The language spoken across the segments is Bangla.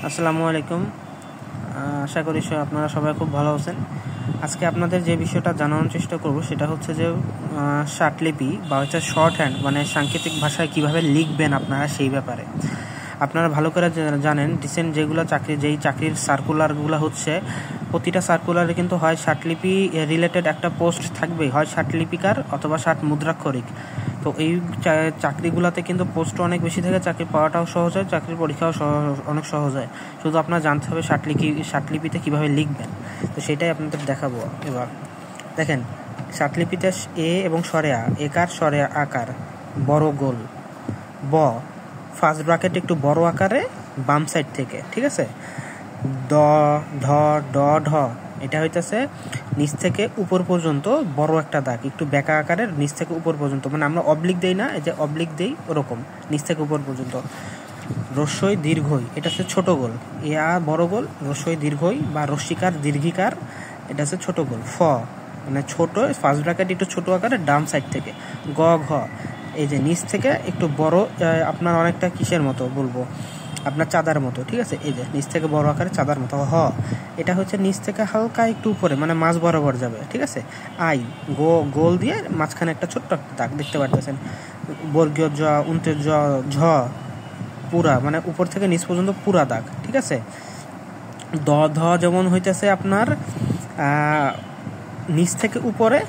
আসসালামু আলাইকুম। আশা করি আপনারা সবাই খুব ভালো আছেন। আজকে আপনাদের যে বিষয়টা জানানোর চেষ্টা করব সেটা হচ্ছে যে শার্টলিপি বা হচ্ছে শর্ট হ্যান্ড মানে সাংকেতিক ভাষায় কিভাবে লিখবেন আপনারা সেই ব্যাপারে। আপনারা ভালো করে জানেন রিসেন্ট যেগুলো চাকরির সার্কুলারগুলো হচ্ছে, প্রতিটা সার্কুলারে কিন্তু হয় শার্টলিপি রিলেটেড একটা পোস্ট থাকবেই, হয় শার্টলিপিকার অথবা শার্ট মুদ্রাক্ষরিক। তো এই চাকরিগুলোতে কিন্তু পোস্টও অনেক বেশি থাকে, চাকরি পাওয়াটাও সহজ হয়, চাকরির পরীক্ষাও অনেক সহজ হয়। শুধু আপনার জানতে হবে শার্টলিপিতে কীভাবে লিখবেন, তো সেটাই আপনাদের দেখাবো। এবার দেখেন, শার্টলিপিতে এ এবং সরে আ, একার সরে আকার, বড় গোল, ব ফার্স্ট ব্র্যাকেট একটু বড় আকারে বাম সাইড থেকে, ঠিক আছে। দ ঢ ড ঢ এটা হইতেছে নিচ থেকে উপর পর্যন্ত বড় একটা দাগ, একটু বেঁকা আকারের, নিচ থেকে উপর পর্যন্ত, মানে আমরা অবলিক দেই না, এই যে অবলিক দেই ওরকম নিচ থেকে উপর পর্যন্ত। রস্যই দীর্ঘই এটা হচ্ছে ছোট গোল, এ আ বড় গোল, রস্যই দীর্ঘই বা রস্যিকার দীর্ঘিকার এটা হচ্ছে ছোট গোল। ফ মানে ছোট ফার্স্ট ব্র্যাকেট একটু ছোট আকারের ডান সাইড থেকে। গ ঘ এই যে নিচ থেকে একটু বড়, আপনার অনেকটা কিসের মতো বলবো, আপনার চাঁদার মতো, ঠিক আছে। এই যে নিচ থেকে বড় আকারে চাঁদার মতো। হ এটা হচ্ছে নিচ থেকে হালকা একটু উপরে, মানে মাঝ বরাবর যাবে, ঠিক আছে। আই গোল দিয়ে মাঝখানে একটা ছোট্ট দাগ দেখতে পারতেছেন। বর্গীয় জ উন্তের ঝ পুরা, মানে উপর থেকে নিচ পর্যন্ত পুরা দাগ, ঠিক আছে। দ ধ যেমন হইতেছে আপনার নিচ থেকে উপরে,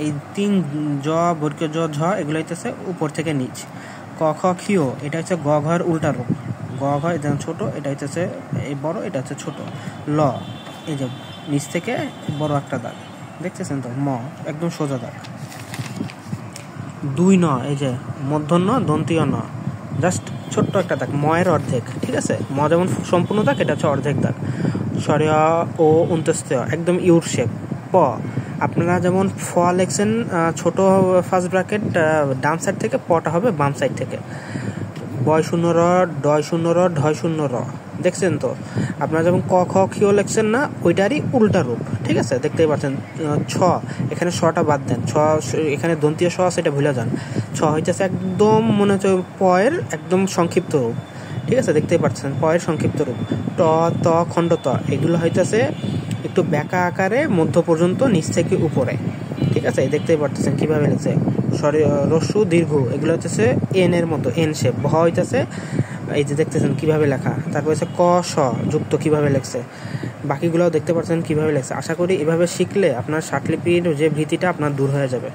এই তিন জ বর্গীয় ঝ এগুলো হইতেছে উপর থেকে নিচ। ক খ খিও এটা হচ্ছে গ ঘর উল্টা রূপ। গ ঘ এটা ছোট, এটা হইতেছে এই বড়, এটা হচ্ছে ছোট। ল এই যে নিচ থেকে বড় একটা দাগ দেখতেছেন তো। ম একদম সোজা দাগ। দুই ন এই যে মূর্ধন্য দন্তীয় ন, জাস্ট ছোট্ট একটা দাগ, ময়ের অর্ধেক, ঠিক আছে। ম যেমন সম্পূর্ণ দাগ, এটা হচ্ছে অর্ধেক দাগ। সরিয়া ও উন্তস্ত একদম ইউর শেপ। প আপনারা যেমন ফ লেখছেন ছোট ফার্স্ট ব্র্যাকেট ডান সাইড থেকে, পটা হবে বাম সাইড থেকে। বয় শূন্য র, ডয় শূন্য র, ঢয় শূন্য র, দেখছেন তো। আপনারা যেমন ক খ খিও লেখছেন না, ওইটারই উল্টা রূপ, ঠিক আছে, দেখতেই পাচ্ছেন। ছ এখানে শটা বাদ দেন, ছ এখানে দন্তীয় স আছে, এটা ভুলে যান। ছ হইতেছে একদম মনে হচ্ছে পয়ের একদম সংক্ষিপ্ত রূপ, ঠিক আছে, দেখতেই পাচ্ছেন পয়ের সংক্ষিপ্ত রূপ। ট ত খণ্ড ত এগুলো হইতেছে একটু বেঁকা আকারে মধ্য পর্যন্ত নিচ থেকে উপরে, ঠিক আছে, দেখতেই পারতেছেন কিভাবে লিখছে। সরি রস্যু দীর্ঘ এগুলো হচ্ছে এন এর মতো, এন শেপ। ভ হইতেছে এই যে দেখতেছেন কিভাবে লেখা। তারপর হচ্ছে ক স যুক্ত কিভাবে লেখছে, বাকিগুলোও দেখতে পাচ্ছেন কিভাবে লেখছে। আশা করি এভাবে শিখলে আপনার শার্টলিপির যে ভীতিটা আপনার দূর হয়ে যাবে।